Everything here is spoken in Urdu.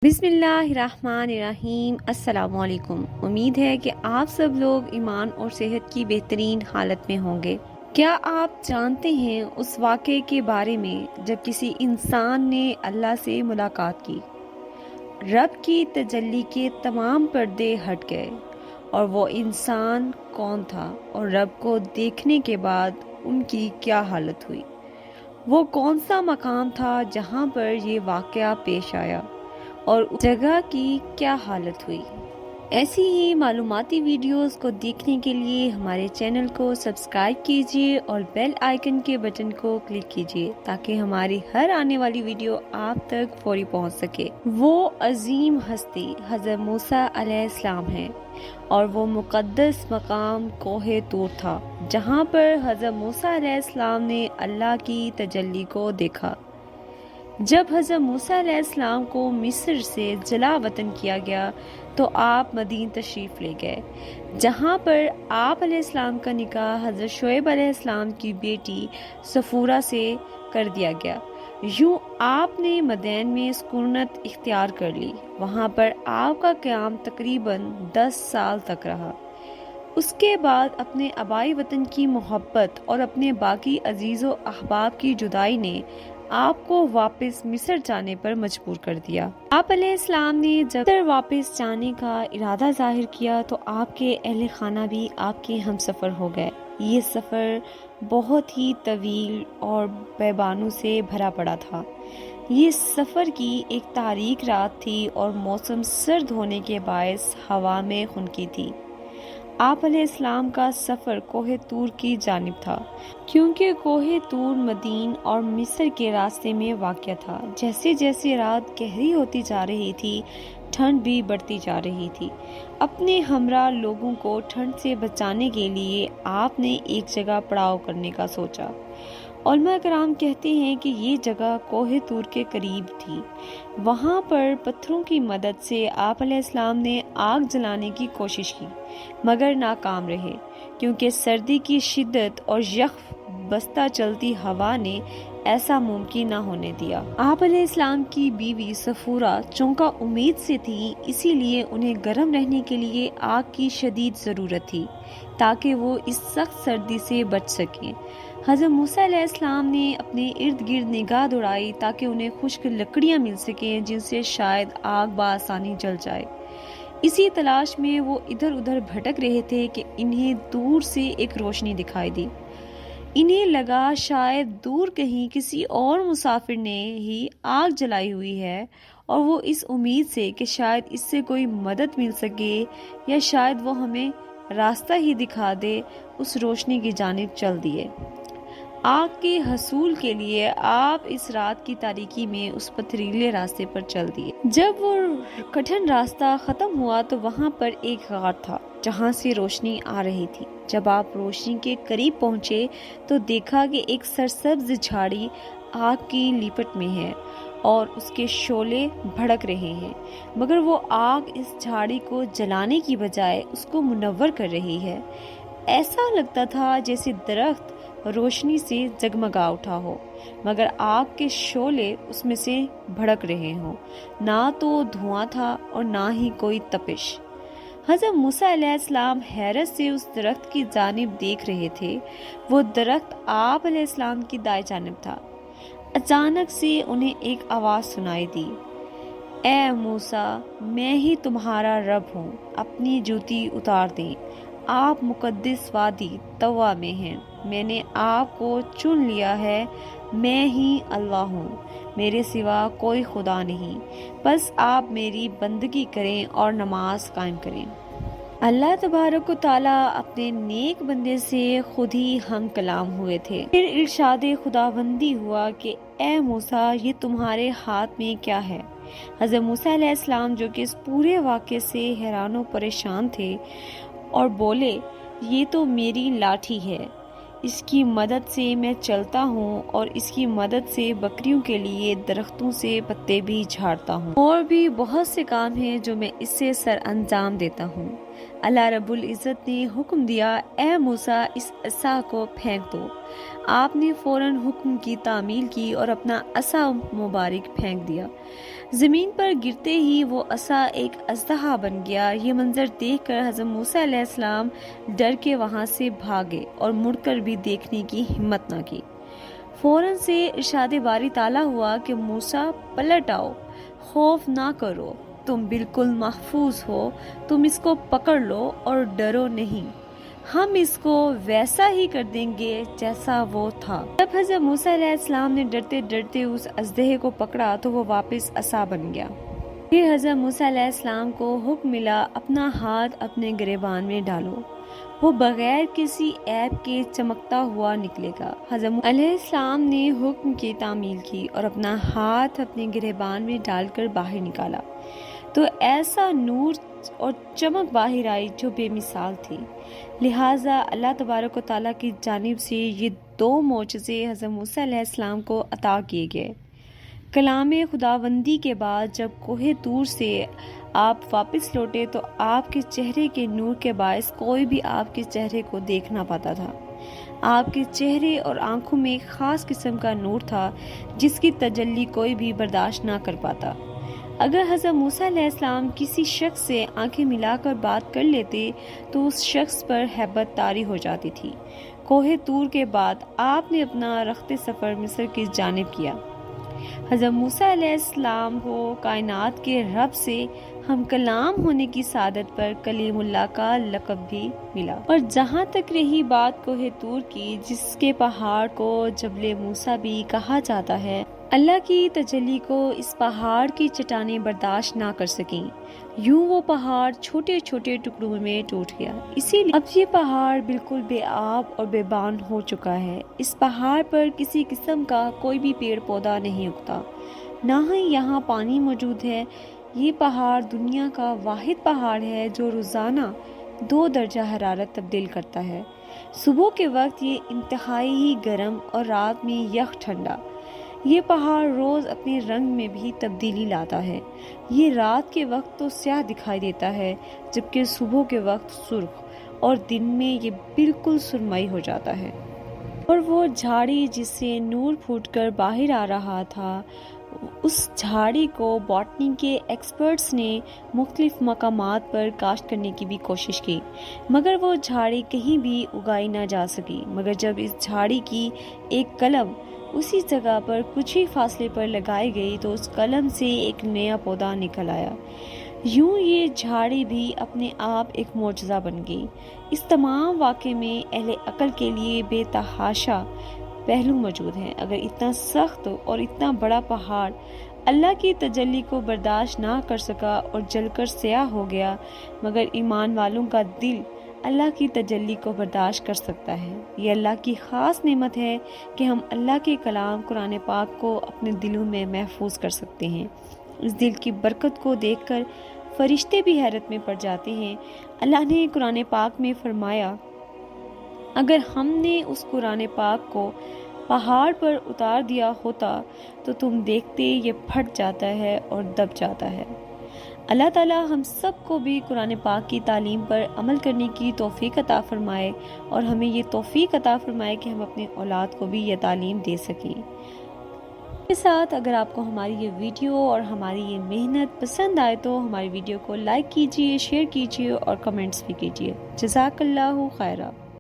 بسم اللہ الرحمن الرحیم۔ السلام علیکم۔ امید ہے کہ آپ سب لوگ ایمان اور صحت کی بہترین حالت میں ہوں گے۔ کیا آپ جانتے ہیں اس واقعے کے بارے میں جب کسی انسان نے اللہ سے ملاقات کی، رب کی تجلی کے تمام پردے ہٹ گئے، اور وہ انسان کون تھا اور رب کو دیکھنے کے بعد ان کی کیا حالت ہوئی؟ وہ کون سا مقام تھا جہاں پر یہ واقعہ پیش آیا اور اس جگہ کی کیا حالت ہوئی؟ ایسی ہی معلوماتی ویڈیوز کو دیکھنے کے لیے ہمارے چینل کو سبسکرائب کیجیے اور بیل آئیکن کے بٹن کو کلک کیجیے تاکہ ہماری ہر آنے والی ویڈیو آپ تک فوری پہنچ سکے۔ وہ عظیم ہستی حضرت موسیٰ علیہ السلام ہیں، اور وہ مقدس مقام کوہ طور تھا جہاں پر حضرت موسیٰ علیہ السلام نے اللہ کی تجلی کو دیکھا۔ جب حضرت موسیٰ علیہ السلام کو مصر سے جلا وطن کیا گیا تو آپ مدین تشریف لے گئے، جہاں پر آپ علیہ السلام کا نکاح حضرت شعیب علیہ السلام کی بیٹی صفورہ سے کر دیا گیا۔ یوں آپ نے مدین میں سکونت اختیار کر لی۔ وہاں پر آپ کا قیام تقریباً 10 سال تک رہا۔ اس کے بعد اپنے آبائی وطن کی محبت اور اپنے باقی عزیز و احباب کی جدائی نے آپ کو واپس مصر جانے پر مجبور کر دیا۔ آپ علیہ السلام نے جب مصر واپس جانے کا ارادہ ظاہر کیا تو آپ کے اہل خانہ بھی آپ کے ہم سفر ہو گئے۔ یہ سفر بہت ہی طویل اور بیابانوں سے بھرا پڑا تھا۔ یہ سفر کی ایک تاریک رات تھی اور موسم سرد ہونے کے باعث ہوا میں خنکی تھی۔ آپ علیہ السلام کا سفر کوہ طور کی جانب تھا، کیونکہ کوہ طور مدین اور مصر کے راستے میں واقع تھا۔ جیسے جیسے رات گہری ہوتی جا رہی تھی، ٹھنڈ بھی بڑھتی جا رہی تھی۔ اپنے ہمراہ لوگوں کو ٹھنڈ سے بچانے کے لیے آپ نے ایک جگہ پڑاؤ کرنے کا سوچا۔ علماء کرام کہتے ہیں کہ یہ جگہ کوہ طور کے قریب تھی۔ وہاں پر پتھروں کی مدد سے آپ علیہ السلام نے آگ جلانے کی کوشش کی، مگر ناکام رہے، کیونکہ سردی کی شدت اور یخ بستہ چلتی ہوا نے ایسا ممکن نہ ہونے دیا۔ آپ علیہ السلام کی بیوی صفورہ چونکہ امید سے تھی، اسی لیے انہیں گرم رہنے کے لیے آگ کی شدید ضرورت تھی تاکہ وہ اس سخت سردی سے بچ سکیں۔ حضرت موسیٰ علیہ السلام نے اپنے ارد گرد نگاہ دوڑائی تاکہ انہیں خشک لکڑیاں مل سکیں جن سے شاید آگ بآسانی جل جائے۔ اسی تلاش میں وہ ادھر ادھر بھٹک رہے تھے کہ انہیں دور سے ایک روشنی دکھائی دی۔ انہیں لگا شاید دور کہیں کسی اور مسافر نے ہی آگ جلائی ہوئی ہے، اور وہ اس امید سے کہ شاید اس سے کوئی مدد مل سکے یا شاید وہ ہمیں راستہ ہی دکھا دے، اس روشنی کی جانب چل دیے۔ آگ کے حصول کے لیے آپ اس رات کی تاریکی میں اس پتھریلے راستے پر چل دیے۔ جب وہ کٹھن راستہ ختم ہوا تو وہاں پر ایک غار تھا جہاں سے روشنی آ رہی تھی۔ جب آپ روشنی کے قریب پہنچے تو دیکھا کہ ایک سرسبز جھاڑی آگ کی لیپٹ میں ہے اور اس کے شعلے بھڑک رہے ہیں، مگر وہ آگ اس جھاڑی کو جلانے کی بجائے اس کو منور کر رہی ہے۔ ایسا لگتا تھا جیسے درخت روشنی سے جگمگا اٹھا ہو، مگر آگ کے شعلے اس میں سے بھڑک رہے ہوں۔ نہ تو دھواں تھا اور نہ ہی کوئی تپش۔ حضرت موسیٰ علیہ السلام حیرت سے اس درخت کی جانب دیکھ رہے تھے۔ وہ درخت آپ علیہ السلام کی دائیں جانب تھا۔ اچانک سے انہیں ایک آواز سنائی دی، اے موسیٰ، میں ہی تمہارا رب ہوں، اپنی جوتی اتار دیں، آپ مقدس وادی طوا میں ہیں، میں نے آپ کو چن لیا ہے، میں ہی اللہ ہوں، میرے سوا کوئی خدا نہیں، بس آپ میری بندگی کریں اور نماز قائم کریں۔ اللہ تبارک و تعالیٰ اپنے نیک بندے سے خود ہی ہم کلام ہوئے تھے۔ پھر ارشاد خداوندی ہوا کہ اے موسیٰ، یہ تمہارے ہاتھ میں کیا ہے؟ حضرت موسیٰ علیہ السلام جو کہ اس پورے واقعے سے حیران و پریشان تھے اور بولے، یہ تو میری لاٹھی ہے، اس کی مدد سے میں چلتا ہوں اور اس کی مدد سے بکریوں کے لیے درختوں سے پتے بھی جھاڑتا ہوں، اور بھی بہت سے کام ہیں جو میں اس سے سر انجام دیتا ہوں۔ اللہ رب العزت نے حکم دیا، اے موسیٰ اس عصا کو پھینک دو۔ آپ نے فوراً حکم کی تعمیل کی اور اپنا عصا مبارک پھینک دیا۔ زمین پر گرتے ہی وہ عصا ایک اژدہا بن گیا۔ یہ منظر دیکھ کر حضرت موسیٰ علیہ السلام ڈر کے وہاں سے بھاگے اور مڑ کر بھی دیکھنے کی ہمت نہ کی۔ فوراً سے ارشاد باری تعالیٰ ہوا کہ موسیٰ پلٹ آؤ، خوف نہ کرو، تم بالکل محفوظ ہو، تم اس کو پکڑ لو اور ڈرو نہیں، ہم اس کو ویسا ہی کر دیں گے جیسا وہ تھا۔ جب حضرت موسیٰ علیہ السلام نے ڈرتے ڈرتے اس اژدہے کو پکڑا تو وہ واپس عصا بن گیا۔ پھر حضرت موسیٰ علیہ السلام کو حکم ملا، اپنا ہاتھ اپنے گریبان میں ڈالو، وہ بغیر کسی عیب کے چمکتا ہوا نکلے گا۔ حضرت موسیٰ علیہ السلام نے حکم کی تعمیل کی اور اپنا ہاتھ اپنے گریبان میں ڈال کر باہر نکالا تو ایسا نور اور چمک باہر آئی جو بے مثال تھی۔ لہٰذا اللہ تبارک و تعالیٰ کی جانب سے یہ دو معجزے حضرت موسیٰ علیہ السلام کو عطا کیے گئے۔ کلام خداوندی کے بعد جب کوہ طور سے آپ واپس لوٹے تو آپ کے چہرے کے نور کے باعث کوئی بھی آپ کے چہرے کو دیکھ نہ پاتا تھا۔ آپ کے چہرے اور آنکھوں میں ایک خاص قسم کا نور تھا جس کی تجلی کوئی بھی برداشت نہ کر پاتا۔ اگر حضرت موسیٰ علیہ السلام کسی شخص سے آنکھیں ملا کر بات کر لیتے تو اس شخص پر ہیبت طاری ہو جاتی تھی۔ کوہ طور کے بعد آپ نے اپنا رخت سفر مصر کی جانب کیا۔ حضرت موسیٰ علیہ السلام کو کائنات کے رب سے ہم کلام ہونے کی سعادت پر کلیم اللہ کا لقب بھی ملا۔ اور جہاں تک رہی بات کوہ طور کی، جس کے پہاڑ کو جبل موسیٰ بھی کہا جاتا ہے، اللہ کی تجلی کو اس پہاڑ کی چٹانیں برداشت نہ کر سکیں، یوں وہ پہاڑ چھوٹے چھوٹے ٹکڑوں میں ٹوٹ گیا۔ اسی لیے اب یہ پہاڑ بالکل بے آب اور بے بان ہو چکا ہے۔ اس پہاڑ پر کسی قسم کا کوئی بھی پیڑ پودا نہیں اگتا، نہ ہی یہاں پانی موجود ہے۔ یہ پہاڑ دنیا کا واحد پہاڑ ہے جو روزانہ 2 درجہ حرارت تبدیل کرتا ہے۔ صبح کے وقت یہ انتہائی ہی گرم اور رات میں یخ ٹھنڈا۔ یہ پہاڑ روز اپنے رنگ میں بھی تبدیلی لاتا ہے۔ یہ رات کے وقت تو سیاہ دکھائی دیتا ہے جبکہ صبح کے وقت سرخ، اور دن میں یہ بالکل سرمئی ہو جاتا ہے۔ اور وہ جھاڑی جس سے نور پھوٹ کر باہر آ رہا تھا، اس جھاڑی کو باٹنی کے ایکسپرٹس نے مختلف مقامات پر کاشت کرنے کی بھی کوشش کی، مگر وہ جھاڑی کہیں بھی اگائی نہ جا سکی۔ مگر جب اس جھاڑی کی ایک کلم اسی جگہ پر کچھ ہی فاصلے پر لگائی گئی تو اس کلم سے ایک نیا پودا نکل آیا۔ یوں یہ جھاڑی بھی اپنے آپ ایک معجزہ بن گئی۔ اس تمام واقعے میں اہل عقل کے لیے بے تحاشا پہلو موجود ہیں۔ اگر اتنا سخت اور اتنا بڑا پہاڑ اللہ کی تجلی کو برداشت نہ کر سکا اور جل کر سیاہ ہو گیا، مگر ایمان والوں کا دل اللہ کی تجلی کو برداشت کر سکتا ہے۔ یہ اللہ کی خاص نعمت ہے کہ ہم اللہ کے کلام قرآن پاک کو اپنے دلوں میں محفوظ کر سکتے ہیں۔ اس دل کی برکت کو دیکھ کر فرشتے بھی حیرت میں پڑ جاتے ہیں۔ اللہ نے قرآن پاک میں فرمایا، اگر ہم نے اس قرآن پاک کو پہاڑ پر اتار دیا ہوتا تو تم دیکھتے یہ پھٹ جاتا ہے اور دب جاتا ہے۔ اللہ تعالیٰ ہم سب کو بھی قرآن پاک کی تعلیم پر عمل کرنے کی توفیق عطا فرمائے اور ہمیں یہ توفیق عطا فرمائے کہ ہم اپنے اولاد کو بھی یہ تعلیم دے سکیں۔ اس کے ساتھ اگر آپ کو ہماری یہ ویڈیو اور ہماری یہ محنت پسند آئے تو ہماری ویڈیو کو لائک کیجیے، شیئر کیجیے اور کمنٹس بھی کیجیے۔ جزاک اللہ خیرہ۔